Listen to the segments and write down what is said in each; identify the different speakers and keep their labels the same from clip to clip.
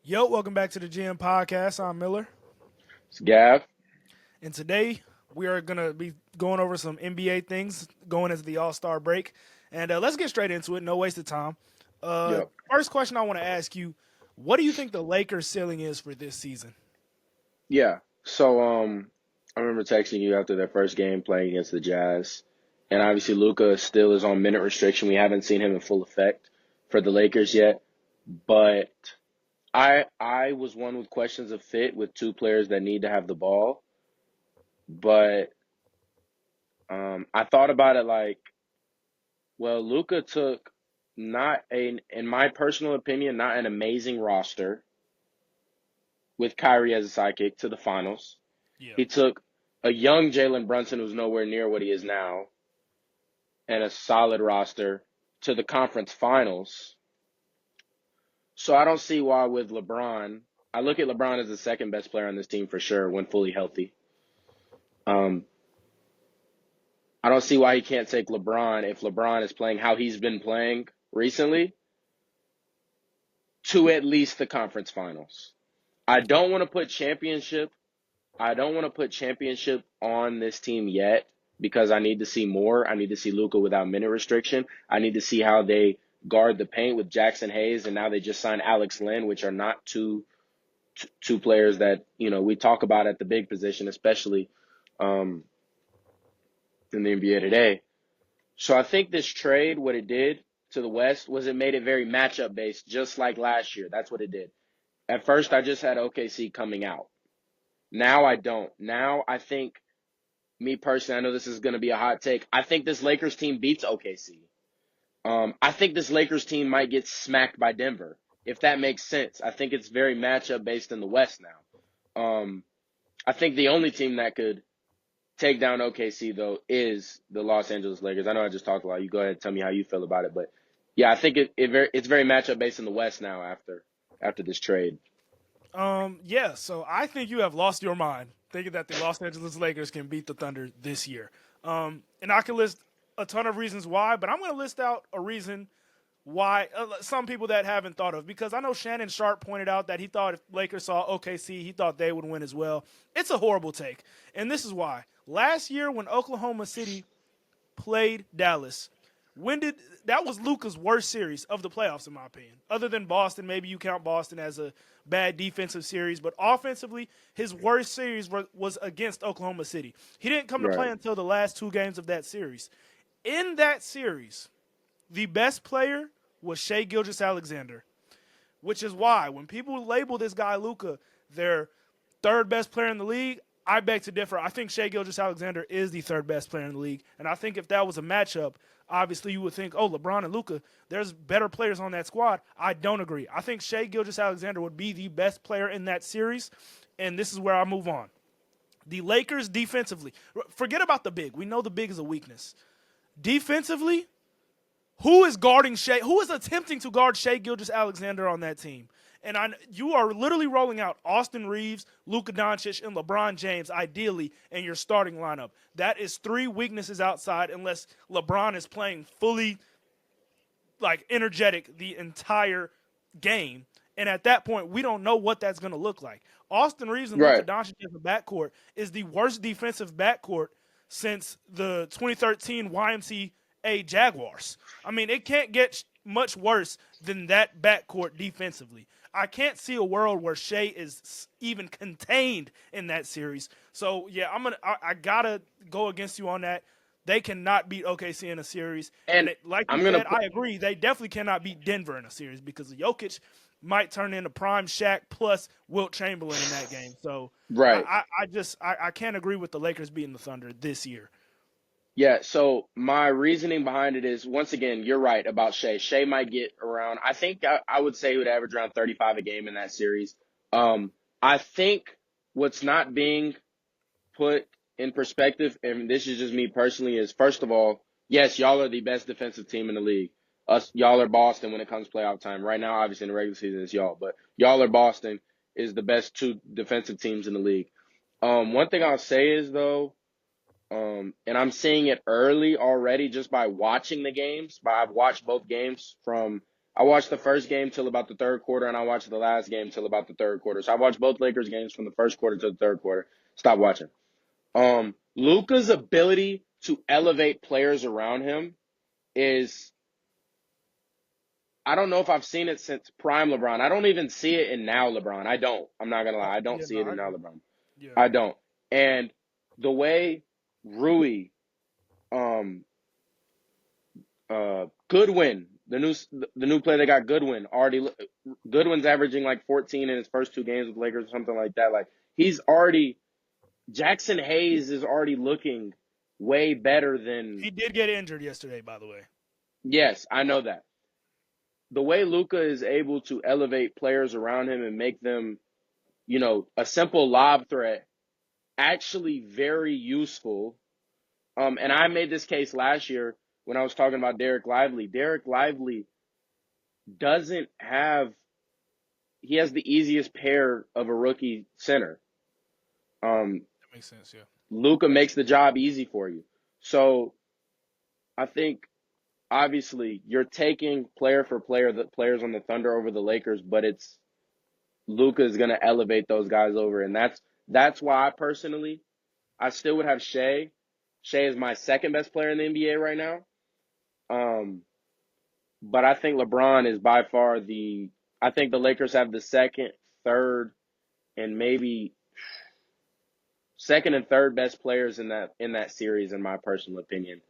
Speaker 1: Yo, welcome back to the GM Podcast. I'm Miller,
Speaker 2: It's Gav.
Speaker 1: and today we are gonna be going over some NBA things going into the All Star break. And let's get straight into it. No waste of time.
Speaker 2: Yep.
Speaker 1: First question I want to ask you: what do you think the Lakers' ceiling is for this season?
Speaker 2: Yeah. So I remember texting you after their first game playing against the Jazz. And obviously Luka still is on minute restriction. We haven't seen him in full effect for the Lakers yet. But I was one with questions of fit with two players that need to have the ball. But I thought about it like, well, Luka took not a in my personal opinion, not an amazing roster with Kyrie as a sidekick to the finals.
Speaker 1: Yeah.
Speaker 2: He took a young Jalen Brunson who's nowhere near what he is now and a solid roster to the conference finals. So I don't see why with LeBron, I look at LeBron as the second best player on this team for sure when fully healthy. Um, I don't see why he can't take LeBron if LeBron is playing how he's been playing recently to at least the conference finals. I don't want to put championship I don't want to put championship on this team yet because I need to see more. I need to see Luka without minute restriction. I need to see how they guard the paint with Jackson Hayes, and now they just signed Alex Len, which are not two players that we talk about at the big position, especially um, in the NBA today. So I think this trade, what it did to the West was it made it very matchup based, just like last year. That's what it did. At first, I just had OKC coming out. Now I don't. Now I think me personally, I know this is going to be a hot take. I think this Lakers team beats OKC. I think this Lakers team might get smacked by Denver, if that makes sense. I think it's very matchup based in the West now. I think the only team that could take down OKC though is the Los Angeles Lakers. I know I just talked a lot. You go ahead and tell me how you feel about it, but yeah, I think it's very matchup based in the West now after this trade.
Speaker 1: Yeah. So I think you have lost your mind thinking that the Los Angeles Lakers can beat the Thunder this year. And I can list a ton of reasons why, but I'm going to list out a reason why some people that haven't thought of, because I know Shannon Sharp pointed out that he thought if Lakers saw OKC, he thought they would win as well. It's a horrible take, and this is why. Last year when Oklahoma City played Dallas, when did that was Luka's worst series of the playoffs in my opinion. Other than Boston, maybe you count Boston as a bad defensive series, but offensively, his worst series was against Oklahoma City. He didn't come to play
Speaker 2: Right.
Speaker 1: until the last two games of that series. In that series, the best player was Shea Gilgeous-Alexander, which is why when people label this guy Luka their third best player in the league, I beg to differ. I think Shea Gilgeous-Alexander is the third best player in the league, and I think if that was a matchup, obviously you would think, oh, LeBron and Luka, there's better players on that squad. I don't agree. I think Shea Gilgeous-Alexander would be the best player in that series, and this is where I move on. The Lakers defensively, forget about the big. We know the big is a weakness. Defensively, who is guarding Shea? Who is attempting to guard Shea Gilgeous-Alexander on that team? And you are literally rolling out Austin Reeves, Luka Doncic, and LeBron James, ideally, in your starting lineup. That is three weaknesses outside, unless LeBron is playing fully, like, energetic the entire game. And at that point, we don't know what that's going to look like. Austin Reeves and Luka
Speaker 2: Right.
Speaker 1: Doncic as a backcourt is the worst defensive backcourt since the 2013 YMCA Jaguars. I mean, it can't get much worse than that backcourt defensively. I can't see a world where Shea is even contained in that series. So yeah, I gotta go against you on that. They cannot beat OKC in a series, and
Speaker 2: And
Speaker 1: like you
Speaker 2: I'm gonna
Speaker 1: said,
Speaker 2: put
Speaker 1: I agree. They definitely cannot beat Denver in a series because Jokic might turn into prime Shaq plus Wilt Chamberlain in that game. So
Speaker 2: right.
Speaker 1: I can't agree with the Lakers beating the Thunder this year.
Speaker 2: Yeah, so my reasoning behind it is once again, you're right about Shea. Shea might get around, I think I would say he would average around 35 a game in that series. I think what's not being put in perspective, and this is just me personally, is first of all, yes, y'all are the best defensive team in the league. Y'all are Boston when it comes to playoff time. Right now, obviously in the regular season, it's y'all, but y'all are Boston is the best two defensive teams in the league. One thing I'll say is though, and I'm seeing it early already just by watching the games. But I've watched both games from I watched the first game till about the third quarter, and I watched the last game till about the third quarter. So I watched both Lakers games from the first quarter to the third quarter. Stop watching. Luka's ability to elevate players around him is, I don't know if I've seen it since prime LeBron. I don't even see it in now LeBron. I don't. I'm not gonna lie. I don't
Speaker 1: Yeah,
Speaker 2: see
Speaker 1: no,
Speaker 2: it
Speaker 1: I
Speaker 2: in now
Speaker 1: agree.
Speaker 2: LeBron.
Speaker 1: Yeah.
Speaker 2: I don't. And the way Rui, um, Goodwin, the new player they got, Goodwin's averaging like 14 in his first two games with the Lakers or something like that. Like he's already Jackson Hayes is already looking way better than.
Speaker 1: He did get injured yesterday, by the way.
Speaker 2: Yes, I know that. The way Luka is able to elevate players around him and make them, a simple lob threat actually very useful. And I made this case last year when I was talking about Derek Lively. Derek Lively doesn't have he has the easiest pair of a rookie center.
Speaker 1: That makes sense. Yeah.
Speaker 2: Luka makes the job easy for you. So I think obviously you're taking player for player the players on the Thunder over the Lakers, but it's Luka is going to elevate those guys over, and that's why I still would have Shea. Shea is my second best player in the NBA right now. But I think LeBron is by far I think the Lakers have the second, third, and maybe second and third best players in that series, in my personal opinion.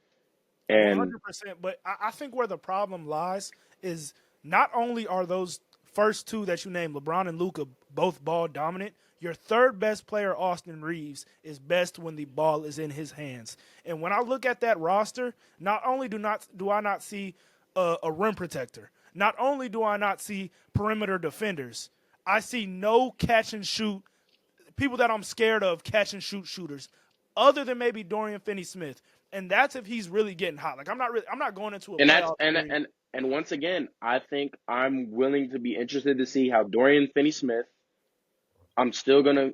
Speaker 2: And
Speaker 1: 100%. But I think where the problem lies is not only are those first two that you named, LeBron and Luca, both ball dominant, your third best player, Austin Reeves, is best when the ball is in his hands. And when I look at that roster, not only do I not see a rim protector, not only do I not see perimeter defenders, I see no catch and shoot people that I'm scared of catch and shoot shooters, other than maybe Dorian Finney-Smith, and that's if he's really getting hot. Like I'm not going into a
Speaker 2: and that's
Speaker 1: playoff
Speaker 2: and
Speaker 1: series.
Speaker 2: and and once again, I think I'm willing to be interested to see how Dorian Finney-Smith. I'm still gonna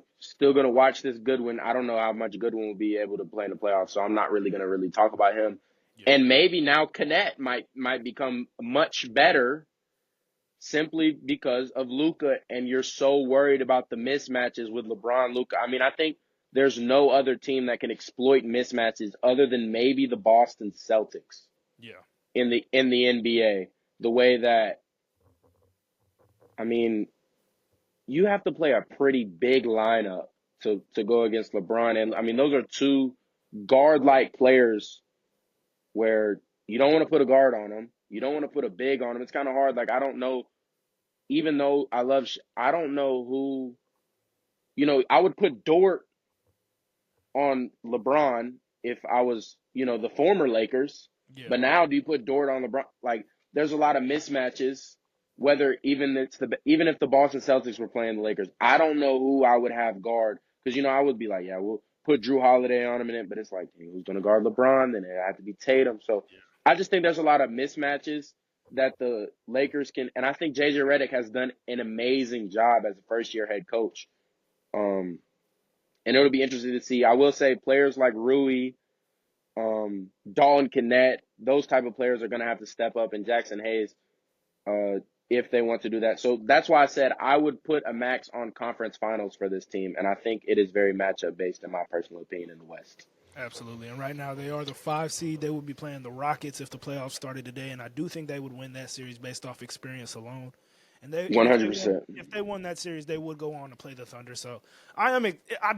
Speaker 2: watch this Goodwin. I don't know how much Goodwin will be able to play in the playoffs, so I'm not really gonna really talk about him.
Speaker 1: Yeah,
Speaker 2: And maybe now Canet might become much better simply because of Luka, and you're so worried about the mismatches with LeBron, Luka. I mean, I think there's no other team that can exploit mismatches other than maybe the Boston Celtics
Speaker 1: yeah,
Speaker 2: in the NBA. The way that, I mean, you have to play a pretty big lineup to go against LeBron, and I mean those are two guard-like players where you don't want to put a guard on them, you don't want to put a big on them. It's kind of hard. Like I don't know, even though I don't know who. I would put Dort on LeBron if I was, the former Lakers.
Speaker 1: yeah.
Speaker 2: But now, do you put Dort on LeBron? Like, there's a lot of mismatches. Whether even if the Boston Celtics were playing the Lakers, I don't know who I would have guard, because I would be like, yeah, we'll put Drew Holiday on him in it, but it's like, hey, who's going to guard LeBron? Then it had to be Tatum. So I just think there's a lot of mismatches that the Lakers can, and I think JJ Redick has done an amazing job as a first year head coach. And it'll be interesting to see. I will say players like Rui, Dalton Knet, those type of players are going to have to step up, and Jackson Hayes, if they want to do that. So that's why I said I would put a max on conference finals for this team, and I think it is very matchup based, in my personal opinion, in the West.
Speaker 1: Absolutely. And right now they are the 5 seed. They would be playing the Rockets if the playoffs started today, and I do think they would win that series based off experience alone. And
Speaker 2: One hundred percent.
Speaker 1: if they won that series, they would go on to play the Thunder. So I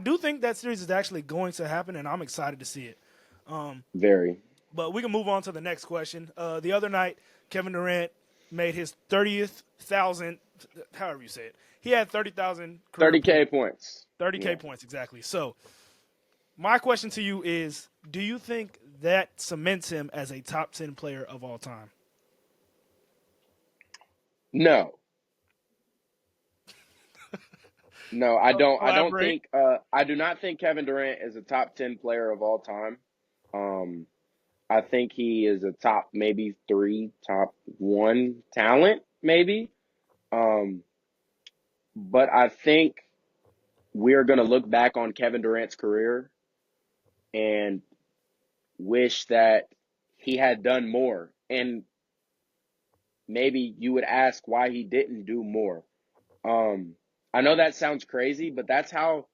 Speaker 1: do think that series is actually going to happen, and I'm excited to see it.
Speaker 2: Very.
Speaker 1: But we can move on to the next question. The other night, Kevin Durant made his 30,000, however you say it. He had 30,000 career
Speaker 2: 30K points.
Speaker 1: 30K
Speaker 2: Yeah.
Speaker 1: points, exactly. So my question to you is, do you think that cements him as a top 10 player of all time?
Speaker 2: No. No, I don't. I don't
Speaker 1: Elaborate.
Speaker 2: think. I do not think Kevin Durant is a top 10 player of all time. Um, I think he is a top maybe three, top one talent, maybe. Um, but I think we're going to look back on Kevin Durant's career and wish that he had done more. And maybe you would ask why he didn't do more. Um, I know that sounds crazy, but that's how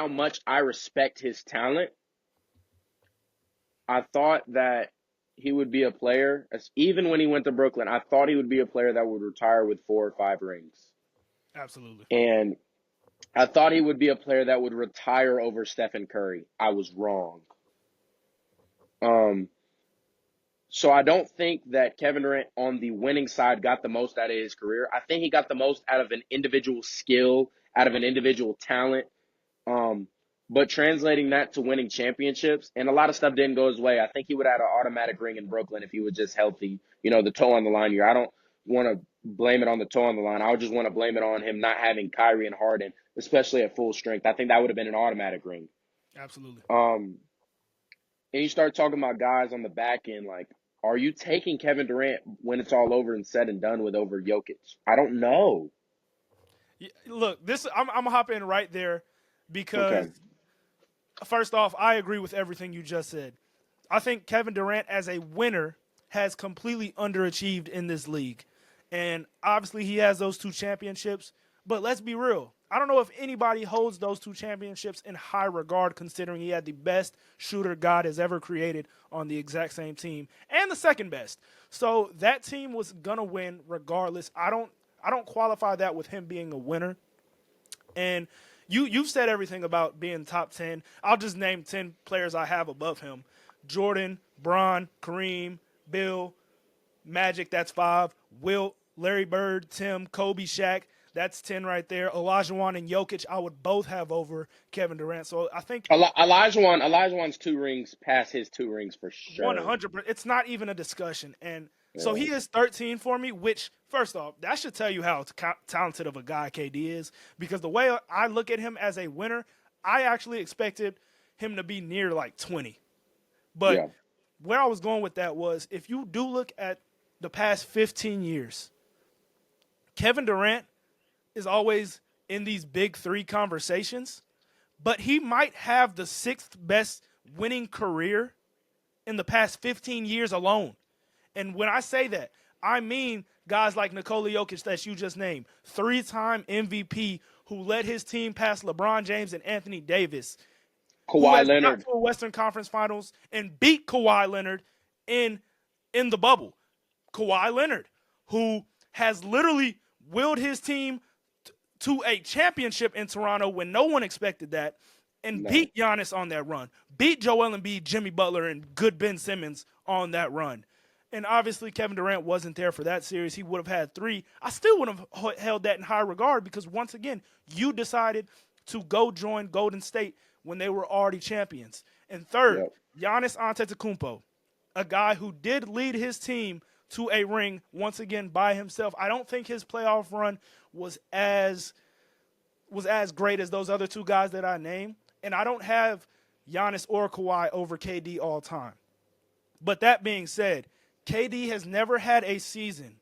Speaker 2: much I respect his talent. I thought that he would be a player, even when he went to Brooklyn, I thought he would be a player that would retire with 4 or 5 rings.
Speaker 1: Absolutely.
Speaker 2: And I thought he would be a player that would retire over Stephen Curry. I was wrong. Um, so I don't think that Kevin Durant on the winning side got the most out of his career. I think he got the most out of an individual skill, out of an individual talent. Um, but translating that to winning championships, and a lot of stuff didn't go his way. I think he would have had an automatic ring in Brooklyn if he was just healthy, the toe on the line year. I don't want to blame it on the toe on the line. I would just want to blame it on him not having Kyrie and Harden, especially at full strength. I think that would have been an automatic ring.
Speaker 1: Absolutely.
Speaker 2: And you start talking about guys on the back end, like, are you taking Kevin Durant when it's all over and said and done with over Jokic? I don't know.
Speaker 1: Yeah, look, I'm gonna hop in right there because
Speaker 2: Okay.
Speaker 1: first off, I agree with everything you just said. I think Kevin Durant as a winner has completely underachieved in this league. And obviously he has those 2 championships, but let's be real. I don't know if anybody holds those 2 championships in high regard considering he had the best shooter God has ever created on the exact same team and the second best. So that team was going to win regardless. I don't qualify that with him being a winner. And you've said everything about being top 10. I'll just name 10 players I have above him. Jordan, Bron, Kareem, Bill, Magic, that's 5. Wilt, Larry Bird, Tim, Kobe, Shaq, that's 10 right there. Olajuwon and Jokic, I would both have over Kevin Durant. So I think
Speaker 2: Elijahwan's 2 rings past his 2 rings for sure.
Speaker 1: 100%. It's not even a discussion. And so
Speaker 2: Yeah.
Speaker 1: he is 13 for me, which, first off, that should tell you how talented of a guy KD is. Because the way I look at him as a winner, I actually expected him to be near like 20. But
Speaker 2: Yeah.
Speaker 1: where I was going with that was if you do look at the past 15 years, Kevin Durant is always in these big 3 conversations, but he might have the 6th best winning career in the past 15 years alone. And when I say that, I mean guys like Nikola Jokic that you just named, 3-time MVP who led his team past LeBron James and Anthony Davis, who
Speaker 2: Kawhi
Speaker 1: has got
Speaker 2: Leonard.
Speaker 1: to a Western Conference Finals and beat Kawhi Leonard in the bubble. Kawhi Leonard, who has literally willed his team to a championship in Toronto when no one expected that, and
Speaker 2: No.
Speaker 1: beat Giannis on that run, beat Joel Embiid, Jimmy Butler, and good Ben Simmons on that run. And obviously, Kevin Durant wasn't there for that series. He would have had 3. I still would have held that in high regard because, once again, you decided to go join Golden State when they were already champions. And third,
Speaker 2: Yep.
Speaker 1: Giannis Antetokounmpo, a guy who did lead his team to a ring once again by himself. I don't think his playoff run was as great as those other 2 guys that I named. And I don't have Giannis or Kawhi over KD all time. But that being said, KD has never had a season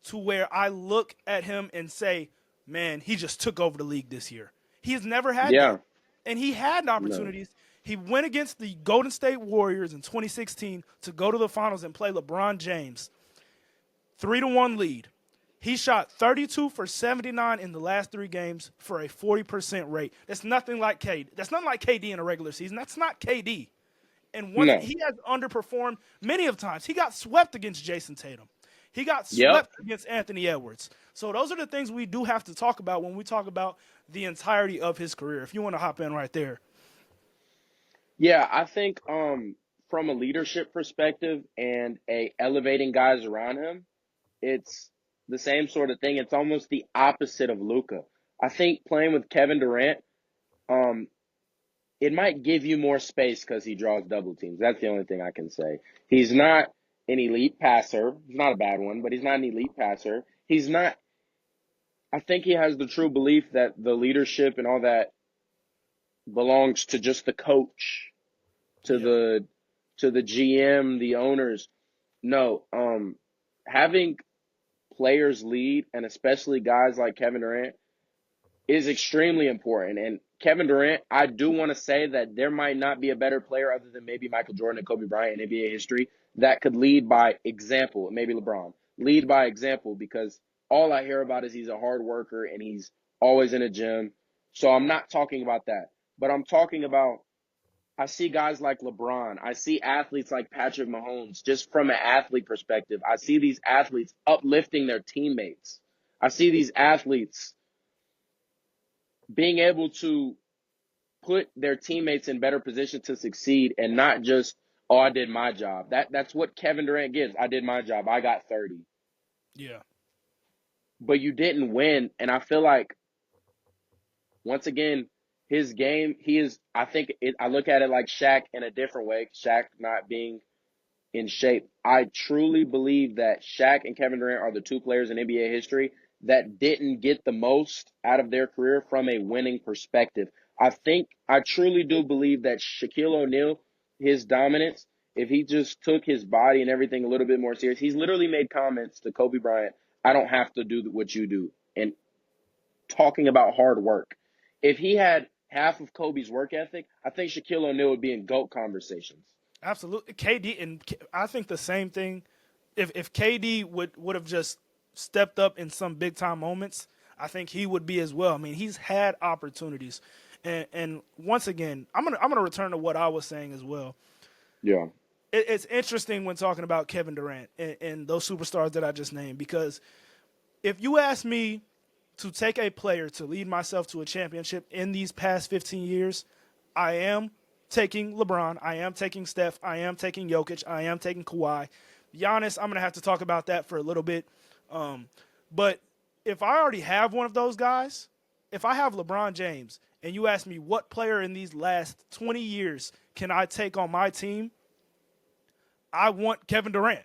Speaker 1: to where I look at him and say, man, he just took over the league this year. He has never had that.
Speaker 2: Yeah.
Speaker 1: And he had
Speaker 2: No.
Speaker 1: opportunities. He went against the Golden State Warriors in 2016 to go to the finals and play LeBron James. 3-1 lead. He shot 32 for 79 in the last 3 games for a 40% rate. That's nothing like KD. That's nothing like KD in a regular season. That's not KD. And once
Speaker 2: No.
Speaker 1: he has underperformed many of times. He got swept against Jason Tatum. He got
Speaker 2: Yep.
Speaker 1: swept against Anthony Edwards. So those are the things we do have to talk about when we talk about the entirety of his career. If you want to hop in right there.
Speaker 2: Yeah, I think from a leadership perspective and a elevating guys around him, it's the same sort of thing. It's almost the opposite of Luka. I think playing with Kevin Durant, um, it might give you more space because he draws double teams. That's the only thing I can say. He's not an elite passer. He's not a bad one, but he's not an elite passer. He's not. I think he has the true belief that the leadership and all that belongs to just the coach, to
Speaker 1: Yeah.
Speaker 2: the GM, the owners. No, having players lead, and especially guys like Kevin Durant, is extremely important. And Kevin Durant, I do want to say that there might not be a better player other than maybe Michael Jordan and Kobe Bryant in NBA history that could lead by example. Maybe LeBron. lead by example because all I hear about is he's a hard worker and he's always in a gym. So I'm not talking about that. But I'm talking about I see guys like LeBron. I see athletes like Patrick Mahomes just from an athlete perspective. I see these athletes uplifting their teammates. I see these athletes being able to put their teammates in better position to succeed and not just, oh, I did my job. That's what Kevin Durant gives. I did my job. I got 30.
Speaker 1: Yeah.
Speaker 2: But you didn't win. And I feel like, once again, his game, I look at it like Shaq in a different way. Shaq not being in shape. I truly believe that Shaq and Kevin Durant are the two players in NBA history that didn't get the most out of their career from a winning perspective. I truly do believe that Shaquille O'Neal, his dominance, if he just took his body and everything a little bit more serious, he's literally made comments to Kobe Bryant, I don't have to do what you do. And talking about hard work. If he had half of Kobe's work ethic, I think Shaquille O'Neal would be in GOAT conversations.
Speaker 1: Absolutely. KD, and I think the same thing. If KD would have just stepped up in some big time moments, I think he would be as well. I mean, he's had opportunities, and once again, I'm gonna return to what I was saying as well.
Speaker 2: Yeah.
Speaker 1: It's interesting when talking about Kevin Durant and those superstars that I just named, because if you ask me to take a player to lead myself to a championship in these past 15 years, I am taking LeBron. I am taking Steph. I am taking Jokic. I am taking Kawhi. Giannis, I'm going to have to talk about that for a little bit. But if I already have one of those guys, if I have LeBron James, and you ask me what player in these last 20 years can I take on my team, I want Kevin Durant.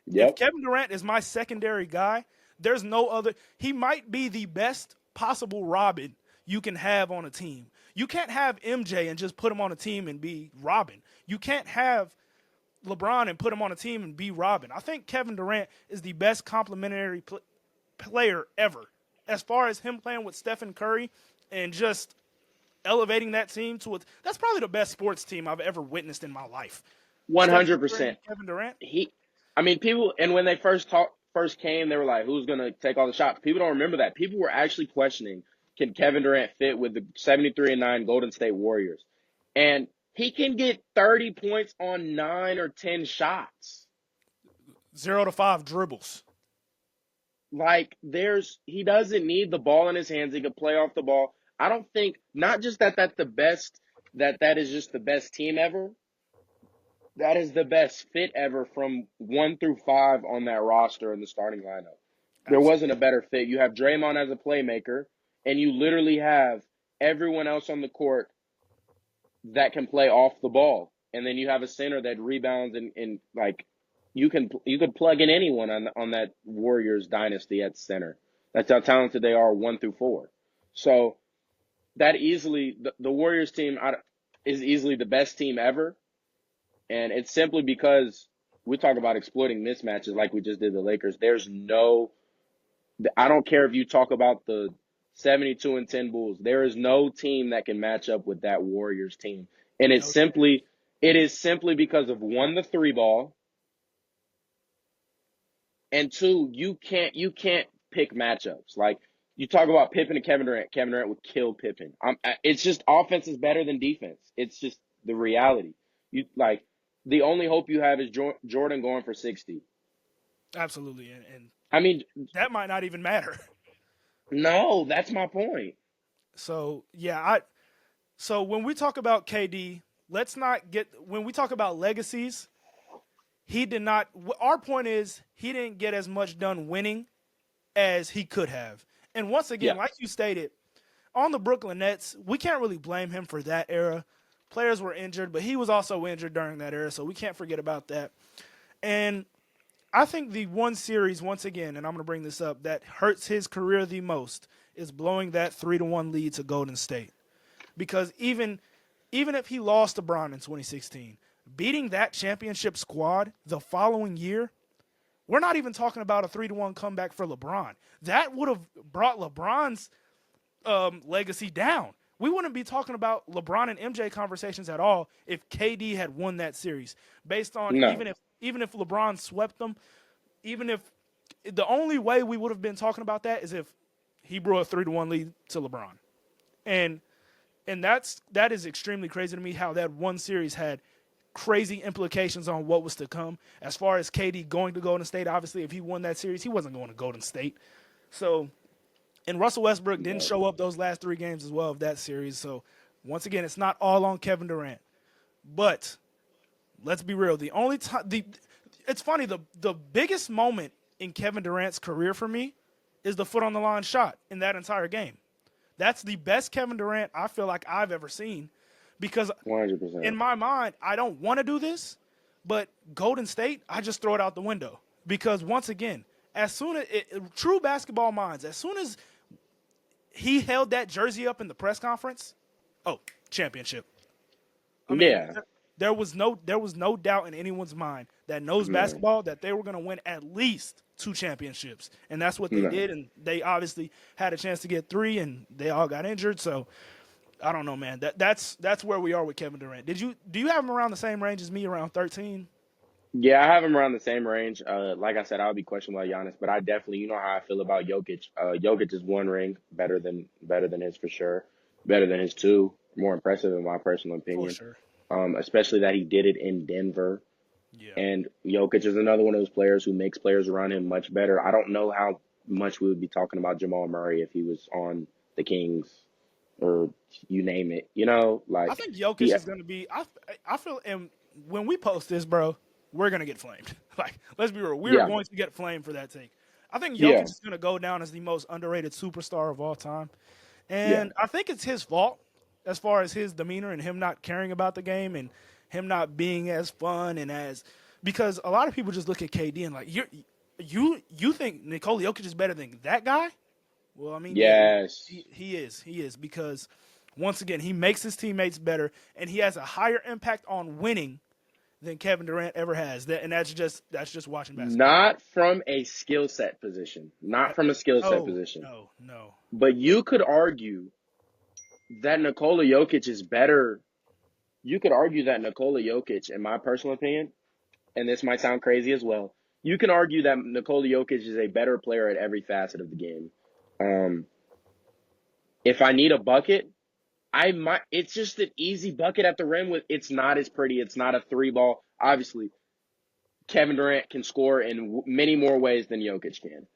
Speaker 1: If
Speaker 2: Yep.
Speaker 1: Kevin Durant is my secondary guy, there's no other. He might be the best possible Robin you can have on a team. You can't have MJ and just put him on a team and be Robin. You can't have LeBron and put him on a team and be Robin. I think Kevin Durant is the best complementary player ever. As far as him playing with Stephen Curry and just elevating that team to that's probably the best sports team I've ever witnessed in my life. Stephen Curry
Speaker 2: 100%.
Speaker 1: and Kevin Durant.
Speaker 2: People, and when they first came, they were like, who's going to take all the shots? People don't remember that. People were actually questioning, can Kevin Durant fit with the 73-9 Golden State Warriors? And he can get 30 points on 9 or 10 shots.
Speaker 1: 0 to 5 dribbles.
Speaker 2: Like, he doesn't need the ball in his hands. He can play off the ball. I don't think, not just that that is just the best team ever. That is the best fit ever from 1 through 5 on that roster in the starting lineup. There
Speaker 1: Absolutely.
Speaker 2: wasn't a better fit. You have Draymond as a playmaker, and you literally have everyone else on the court that can play off the ball. And then you have a center that rebounds and like you could plug in anyone on that Warriors dynasty at center. That's how talented they are 1 through 4. So that easily the Warriors team is easily the best team ever. And it's simply because we talk about exploiting mismatches like we just did the Lakers. I don't care if you talk about the 72-10 Bulls. There is no team that can match up with that Warriors team. And it is simply because of, one, the 3 ball, and 2, you can't pick matchups. Like, you talk about Pippen and Kevin Durant. Kevin Durant would kill Pippen. It's just offense is better than defense. It's just the reality. The only hope you have is Jordan going for 60.
Speaker 1: Absolutely. And
Speaker 2: I mean,
Speaker 1: that might not even matter.
Speaker 2: no, that's my point.
Speaker 1: So, yeah, so when we talk about KD, when we talk about legacies, he did not, our point is he didn't get as much done winning as he could have. And once again,
Speaker 2: Yeah.
Speaker 1: like you stated, on the Brooklyn Nets, we can't really blame him for that era. Players were injured, but he was also injured during that era, so we can't forget about that. And I think the one series, once again, and I'm going to bring this up, that hurts his career the most is blowing that 3-1 lead to Golden State. Because even if he lost to Bron in 2016, beating that championship squad the following year, we're not even talking about a 3-1 comeback for LeBron. That would have brought LeBron's legacy down. We wouldn't be talking about LeBron and MJ conversations at all if KD had won that series. Based on
Speaker 2: No.
Speaker 1: even if LeBron swept them, even if the only way we would have been talking about that is if he brought a 3-1 lead to LeBron. And that is extremely crazy to me how that one series had crazy implications on what was to come. As far as KD going to Golden State, obviously, if he won that series, he wasn't going to Golden State. So, and Russell Westbrook didn't show up those last 3 games as well of that series. So, once again, it's not all on Kevin Durant. But let's be real. The only time it's funny, the biggest moment in Kevin Durant's career for me is the foot on the line shot in that entire game. That's the best Kevin Durant I feel like I've ever seen, because
Speaker 2: 100%.
Speaker 1: in my mind, I don't want to do this, but Golden State, I just throw it out the window. Because once again, as soon as true basketball minds, as soon as he held that jersey up in the press conference, championship. I mean, there was no doubt in anyone's mind that knows basketball that they were going to win at least 2 championships, and that's what they did. And they obviously had a chance to get 3, and they all got injured. So I don't know, man. That's where we are with Kevin Durant. Do you have him around the same range as me, around 13?
Speaker 2: Yeah, I have him around the same range. Like I said, I'll be questioned by Giannis, but I definitely, you know how I feel about Jokic. Jokic is 1 ring better than his for sure, better than his 2. More impressive in my personal opinion.
Speaker 1: For sure.
Speaker 2: Especially that he did it in Denver.
Speaker 1: Yeah.
Speaker 2: And Jokic is another one of those players who makes players around him much better. I don't know how much we would be talking about Jamal Murray if he was on the Kings or you name it. You know, like
Speaker 1: I think Jokic is going to be. I feel, and when we post this, bro, we're going to get flamed. Like, let's be real, we're going to get flamed for that take. I think Jokic is going to go down as the most underrated superstar of all time, and I think it's his fault as far as his demeanor and him not caring about the game and him not being as fun and as, because a lot of people just look at KD and like, you think Nikola Jokic is better than that guy? Well, I mean,
Speaker 2: yes,
Speaker 1: he is, because once again, he makes his teammates better and he has a higher impact on winning than Kevin Durant ever has. And that's just watching basketball.
Speaker 2: Not from a skill set position. Not from a skill set position.
Speaker 1: No.
Speaker 2: But you could argue that Nikola Jokic is better. You could argue that Nikola Jokic, in my personal opinion, and this might sound crazy as well, you can argue that Nikola Jokic is a better player at every facet of the game. If I need a bucket, it's just an easy bucket at the rim. It's not as pretty. It's not a 3 ball. Obviously, Kevin Durant can score in many more ways than Jokic can.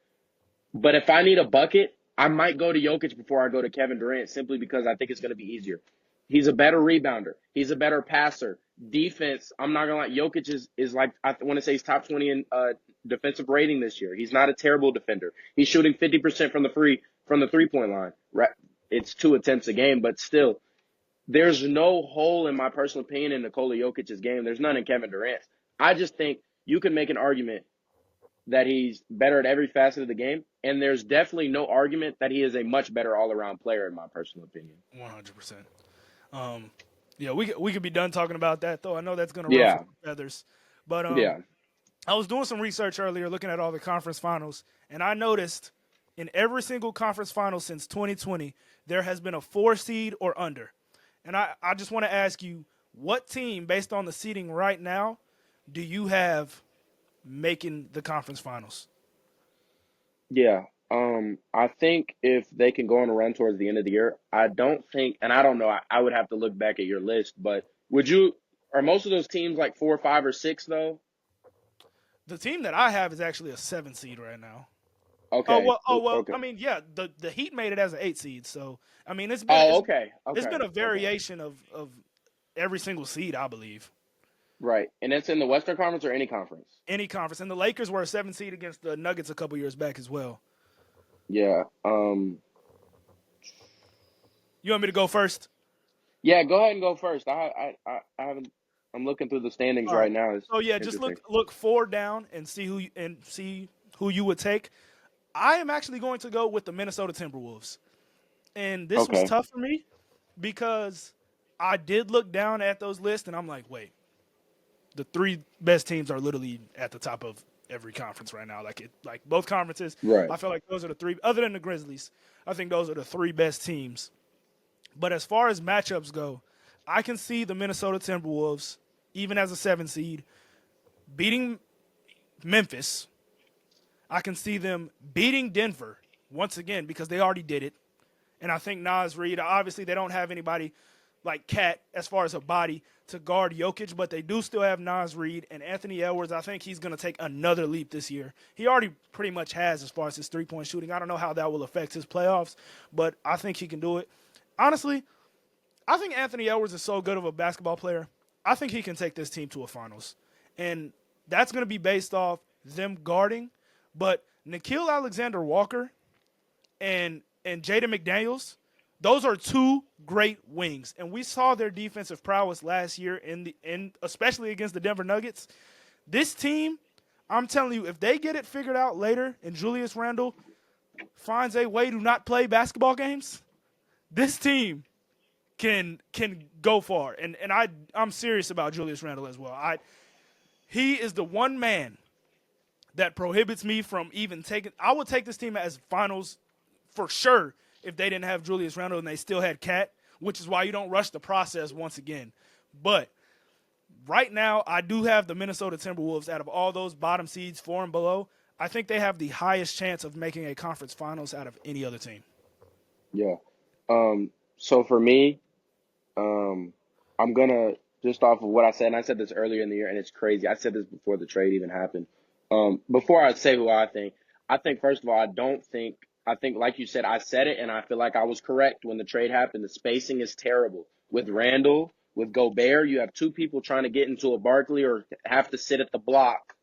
Speaker 2: But if I need a bucket, I might go to Jokic before I go to Kevin Durant, simply because I think it's going to be easier. He's a better rebounder. He's a better passer. Defense, I'm not going to lie, Jokic is like, I want to say he's top 20 in defensive rating this year. He's not a terrible defender. He's shooting 50% from the 3-point line. Right? It's 2 attempts a game, but still, there's no hole, in my personal opinion, in Nikola Jokic's game. There's none in Kevin Durant's. I just think you can make an argument that he's better at every facet of the game, and there's definitely no argument that he is a much better all-around player, in my personal opinion.
Speaker 1: 100%. We could be done talking about that, though. I know that's going to ruffle feathers. But I was doing some research earlier, looking at all the conference finals, and I noticed in every single conference final since 2020, there has been a 4 seed or under. And I just want to ask you, what team, based on the seeding right now, do you have making the conference finals?
Speaker 2: Yeah. I think if they can go on a run towards the end of the year, I don't think, and I don't know, I would have to look back at your list, but are most of those teams like 4, 5, or 6 though?
Speaker 1: The team that I have is actually a 7 seed right now.
Speaker 2: Okay.
Speaker 1: Okay. I mean, yeah, the Heat made it as an 8 seed, so I mean it's been it's been a variation of every single seed, I believe.
Speaker 2: Right, and it's in the Western Conference or any conference?
Speaker 1: Any conference, and the Lakers were a 7 seed against the Nuggets a couple years back as well.
Speaker 2: Yeah.
Speaker 1: You want me to go first?
Speaker 2: Yeah, go ahead and go first. I haven't. I'm looking through the standings right now.
Speaker 1: So yeah, just look 4 down and see who you would take. I am actually going to go with the Minnesota Timberwolves, and this was tough for me because I did look down at those lists and I'm like, wait, the 3 best teams are literally at the top of every conference right now. Like both conferences.
Speaker 2: Right.
Speaker 1: I feel like those are the 3, other than the Grizzlies. I think those are the 3 best teams. But as far as matchups go, I can see the Minnesota Timberwolves, even as a 7 seed, beating Memphis. I can see them beating Denver once again because they already did it. And I think Nas Reed, obviously, they don't have anybody like Cat as far as a body to guard Jokic, but they do still have Nas Reed and Anthony Edwards. I think he's going to take another leap this year. He already pretty much has as far as his three-point shooting. I don't know how that will affect his playoffs, but I think he can do it. Honestly, I think Anthony Edwards is so good of a basketball player. I think he can take this team to a finals. And that's going to be based off them guarding. But Nickeil Alexander-Walker and Jaden McDaniels, those are two great wings. And we saw their defensive prowess last year especially against the Denver Nuggets. This team, I'm telling you, if they get it figured out later and Julius Randle finds a way to not play basketball games, this team can go far. And I'm serious about Julius Randle as well. He is the one man that prohibits me from even taking – I would take this team as finals for sure if they didn't have Julius Randle and they still had Cat, which is why you don't rush the process once again. But right now, I do have the Minnesota Timberwolves out of all those bottom seeds, 4 and below. I think they have the highest chance of making a conference finals out of any other team.
Speaker 2: Yeah. So for me, I'm gonna just off of what I said, and I said this earlier in the year, and it's crazy. I said this before the trade even happened. Before I say who I think first of all, I think like you said, I said it, and I feel like I was correct when the trade happened. The spacing is terrible with Randall, with Gobert. You have two people trying to get into a Barkley or have to sit at the block.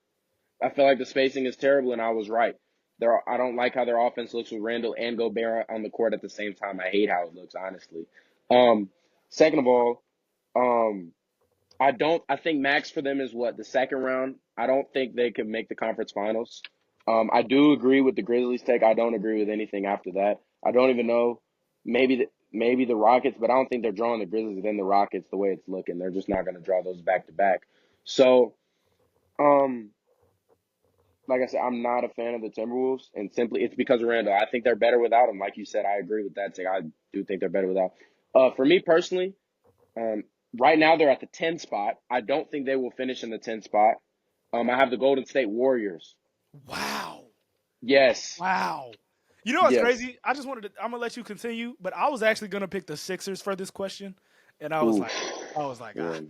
Speaker 2: I feel like the spacing is terrible, and I was right. I don't like how their offense looks with Randall and Gobert on the court at the same time. I hate how it looks, honestly. Second of all, um, I think max for them is what, the second round? I don't think they could make the conference finals. I do agree with the Grizzlies take. I don't agree with anything after that. I don't even know. Maybe the Rockets, but I don't think they're drawing the Grizzlies and the Rockets the way it's looking. They're just not going to draw those back to back. So, um, like I said, I'm not a fan of the Timberwolves, and simply it's because of Randall. I think they're better without him. Like you said, I agree with that. I do think they're better without. For me personally, um, right now they're at the 10 spot. I don't think they will finish in the 10 spot. I have the Golden State Warriors.
Speaker 1: Wow.
Speaker 2: Yes.
Speaker 1: Wow. You know what's
Speaker 2: Yes.
Speaker 1: crazy? I'm going to let you continue, but I was actually going to pick the Sixers for this question. And I was
Speaker 2: Oof.
Speaker 1: like,
Speaker 2: Yeah.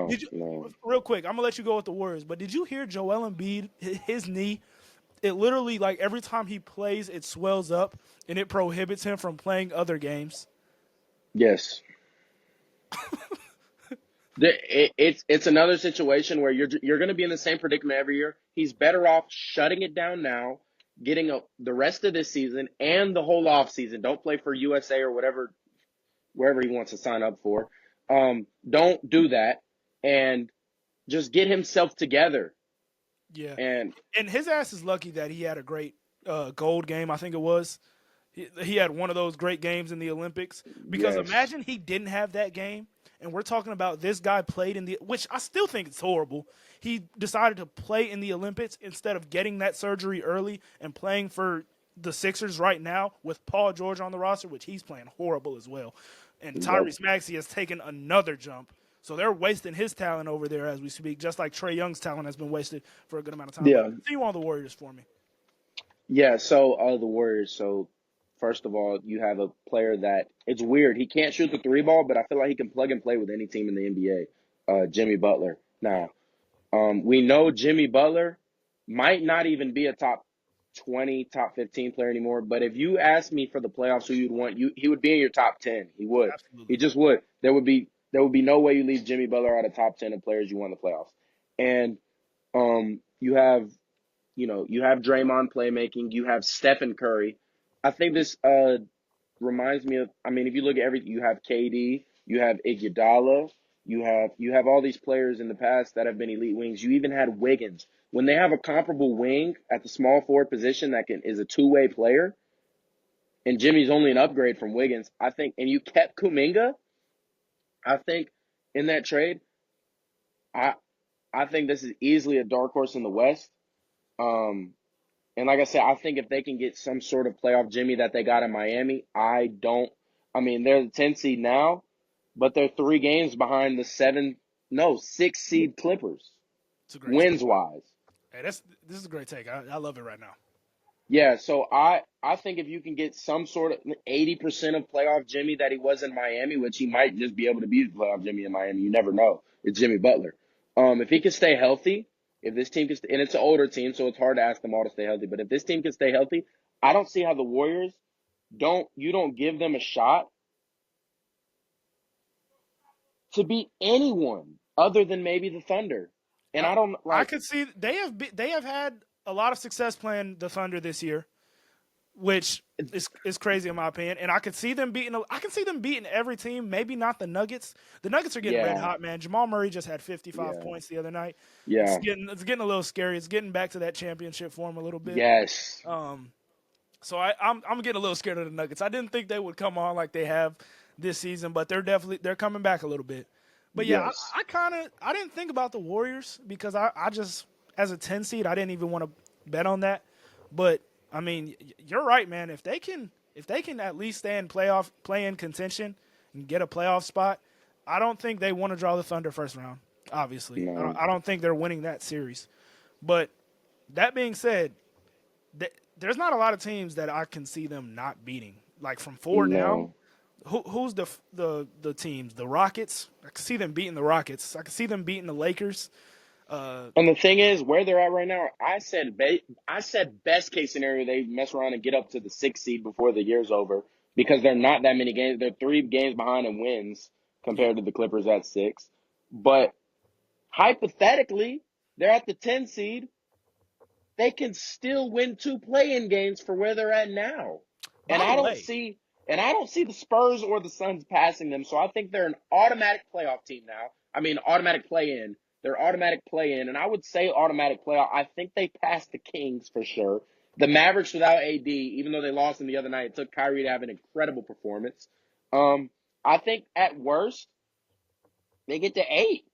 Speaker 1: did you,
Speaker 2: No.
Speaker 1: real quick, I'm going to let you go with the Warriors, but did you hear Joel Embiid, his knee? It literally, like, every time he plays, it swells up, and it prohibits him from playing other games.
Speaker 2: Yes. It's another situation where you're going to be in the same predicament every year. He's better off shutting it down now, getting the rest of this season and the whole off season. Don't play for USA or whatever, wherever he wants to sign up for. Don't do that, and just get himself together.
Speaker 1: Yeah.
Speaker 2: And
Speaker 1: And his ass is lucky that he had a great gold game, I think it was. He had one of those great games in the Olympics. Because
Speaker 2: yes,
Speaker 1: imagine he didn't have that game, and we're talking about this guy played which I still think it's horrible. He decided to play in the Olympics instead of getting that surgery early and playing for the Sixers right now with Paul George on the roster, which he's playing horrible as well. And
Speaker 2: yep,
Speaker 1: Tyrese Maxey has taken another jump. So they're wasting his talent over there as we speak, just like Trae Young's talent has been wasted for a good amount of time. But
Speaker 2: yeah,
Speaker 1: continue on the Warriors for me.
Speaker 2: yeah. So the Warriors. So first of all, you have a player that it's weird. He can't shoot the three ball, but I feel like he can plug and play with any team in the NBA. Jimmy Butler.
Speaker 1: Yeah.
Speaker 2: Now, we know Jimmy Butler might not even be a top 20, top 15 player anymore. But if you ask me for the playoffs who you'd want, he would be in your top 10. He would. He
Speaker 1: Absolutely.
Speaker 2: just would. There would be no way you leave Jimmy Butler out of top 10 of players you want in the playoffs. And you have Draymond playmaking. You have Stephen Curry. I think this reminds me of. I mean, if you look at everything, you have KD, you have Iguodala, you have all these players in the past that have been elite wings. You even had Wiggins. When they have a comparable wing at the small forward position that is a two-way player, and Jimmy's only an upgrade from Wiggins, I think, and you kept Kuminga, I think in that trade, I I think this is easily a dark horse in the West. Um, And like I said, I think if they can get some sort of playoff Jimmy that they got in Miami, I mean, they're the 10 seed now, but they're 3 games behind the 6 seed Clippers,
Speaker 1: It's a great take.
Speaker 2: wins wise.
Speaker 1: Hey, this is a great take. I love it right now.
Speaker 2: Yeah, so I think if you can get some sort of 80% of playoff Jimmy that he was in Miami, which he might just be able to be playoff Jimmy in Miami, you never know. It's Jimmy Butler. If he can stay healthy, if this team can, and it's an older team, so it's hard to ask them all to stay healthy. But if this team can stay healthy, I don't see how the Warriors don't give them a shot to beat anyone other than maybe the Thunder. And
Speaker 1: I,
Speaker 2: I don't
Speaker 1: I
Speaker 2: like,
Speaker 1: could see they have had a lot of success playing the Thunder this year, which is crazy in my opinion. And I can see them beating every team. Maybe not the Nuggets. The Nuggets are getting red
Speaker 2: yeah,
Speaker 1: hot, man. Jamal Murray just had 55
Speaker 2: yeah,
Speaker 1: points the other night.
Speaker 2: yeah,
Speaker 1: It's getting a little scary. It's getting back to that championship form a little bit.
Speaker 2: yes,
Speaker 1: So I'm getting a little scared of the Nuggets. I didn't think they would come on like they have this season, but they're coming back a little bit. But yeah,
Speaker 2: yes.
Speaker 1: I didn't think about the Warriors because I just as a 10 seed I didn't even want to bet on that. But I mean, you're right, man. If they can at least stay in play in contention and get a playoff spot, I don't think they want to draw the Thunder first round. Obviously,
Speaker 2: No,
Speaker 1: I don't think they're winning that series. But that being said, there's not a lot of teams that I can see them not beating. Like from four down,
Speaker 2: no.
Speaker 1: who's the teams? The Rockets. I can see them beating the Rockets. I can see them beating the Lakers.
Speaker 2: And the thing is, where they're at right now, I said best case scenario they mess around and get up to the 6th seed before the year's over because they're not that many games. They're 3 games behind in wins
Speaker 1: Yeah,
Speaker 2: compared to the Clippers at 6. But hypothetically, they're at the 10 seed. They can still win 2 play-in games for where they're at now. And
Speaker 1: by the
Speaker 2: I don't
Speaker 1: way,
Speaker 2: see and I don't see the Spurs or the Suns passing them. So I think they're an automatic playoff team now. I mean automatic play-in. They're automatic play-in, and I would say automatic playoff. I think they passed the Kings for sure. The Mavericks without AD, even though they lost them the other night, it took Kyrie to have an incredible performance. I think at worst they get to 8.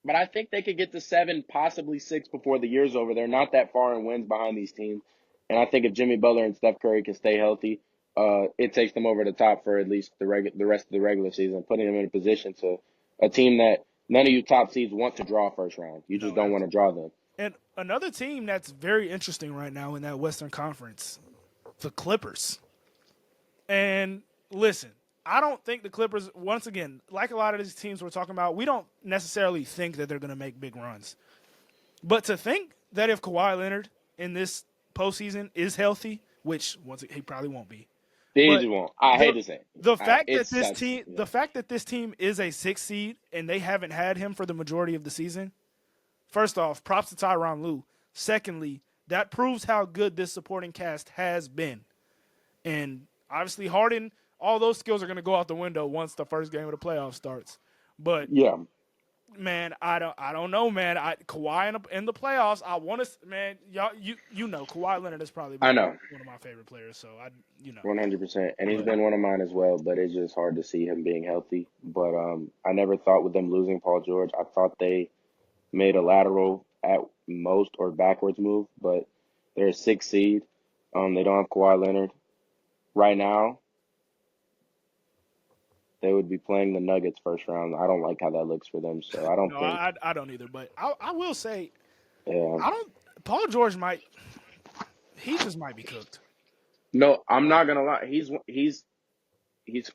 Speaker 2: But I think they could get to 7, possibly 6 before the year's over. They're not that far in wins behind these teams. And I think if Jimmy Butler and Steph Curry can stay healthy, it takes them over the top for at least the rest of the regular season, putting them in a position to a team that none of you top seeds want to draw first round. You just
Speaker 1: no.
Speaker 2: don't want to draw them.
Speaker 1: And another team that's very interesting right now in that Western Conference, the Clippers. And listen, I don't think the Clippers, once again, like a lot of these teams we're talking about, we don't necessarily think that they're going to make big runs. But to think that if Kawhi Leonard in this postseason is healthy, which he probably won't be,
Speaker 2: They
Speaker 1: but
Speaker 2: just won't. I
Speaker 1: the
Speaker 2: hate to say it.
Speaker 1: the fact
Speaker 2: It
Speaker 1: that
Speaker 2: sucks. Yeah.
Speaker 1: the fact that this team is a 6 seed and they haven't had him for the majority of the season, first off, props to Tyronn Lue. Secondly, that proves how good this supporting cast has been. And obviously, Harden, all those skills are going to go out the window once the first game of the playoffs starts. But
Speaker 2: Yeah.
Speaker 1: man, I don't know, man. Kawhi in the playoffs, I want to, man. Y'all, you know, Kawhi Leonard has probably
Speaker 2: I
Speaker 1: been
Speaker 2: know.
Speaker 1: one of my favorite players. So I, you know,
Speaker 2: 100%. And he's
Speaker 1: but
Speaker 2: been one of mine as well, but it's just hard to see him being healthy. But I never thought with them losing Paul George, I thought they made a lateral at most or backwards move, but they're a 6th seed. They don't have Kawhi Leonard. Right now, they would be playing the Nuggets first round. I don't like how that looks for them, so I don't
Speaker 1: no,
Speaker 2: think.
Speaker 1: I don't either. But I will say,
Speaker 2: Yeah.
Speaker 1: I don't. Paul George he just might be cooked.
Speaker 2: No, I'm not gonna lie. He's.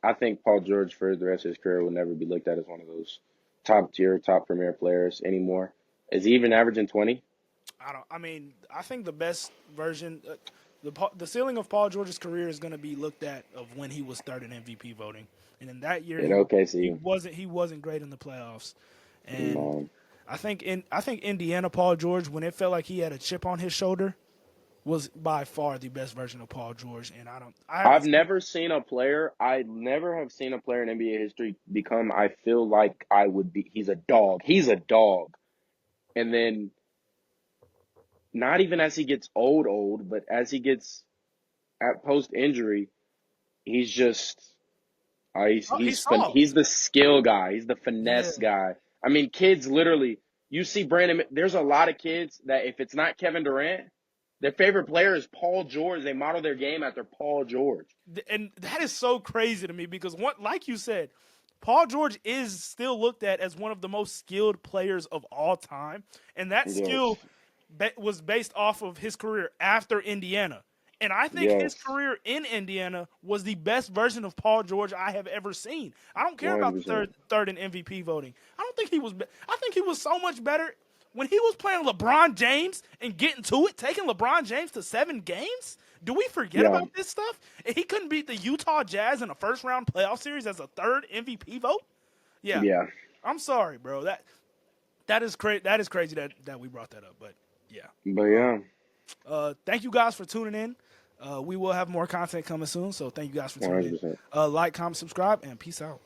Speaker 2: I think Paul George for the rest of his career will never be looked at as one of those top tier, top premier players anymore. Is he even averaging 20?
Speaker 1: I don't. I mean, I think the best version, the ceiling of Paul George's career is going to be looked at of when he was third in MVP voting, and in that year
Speaker 2: In
Speaker 1: he
Speaker 2: OKC,
Speaker 1: wasn't great in the playoffs, and
Speaker 2: no.
Speaker 1: I think Indiana Paul George, when it felt like he had a chip on his shoulder, was by far the best version of Paul George, and I haven't
Speaker 2: I've
Speaker 1: seen.
Speaker 2: never seen a player. I never have seen a player in NBA history become. I feel like I would be. He's a dog. He's a dog. And then not even as he gets old, but as he gets at post injury, he's just.
Speaker 1: Oh, he's soft.
Speaker 2: He's the skill guy. He's the
Speaker 1: Yeah,
Speaker 2: finesse guy. I mean, kids literally. You see Brandon. There's a lot of kids that if it's not Kevin Durant, their favorite player is Paul George. They model their game after Paul George.
Speaker 1: and that is so crazy to me because like you said, Paul George is still looked at as one of the most skilled players of all time, and that skill
Speaker 2: Yes.
Speaker 1: was based off of his career after Indiana. And I think his
Speaker 2: Yes.
Speaker 1: career in Indiana was the best version of Paul George I have ever seen. I don't care about the
Speaker 2: 100%.
Speaker 1: third in MVP voting. I don't think he was. I think he was so much better when he was playing LeBron James and getting to it, taking LeBron James to 7 games. Do we forget
Speaker 2: Yeah.
Speaker 1: about this stuff? And he couldn't beat the Utah Jazz in a first round playoff series as a third MVP vote. Yeah,
Speaker 2: Yeah.
Speaker 1: I'm sorry, bro. That is crazy. That is crazy that we brought that up. But yeah.
Speaker 2: But yeah.
Speaker 1: Thank you guys for tuning in. We will have more content coming soon, so thank you guys for tuning
Speaker 2: 100%.
Speaker 1: in. Like, comment, subscribe, and peace out.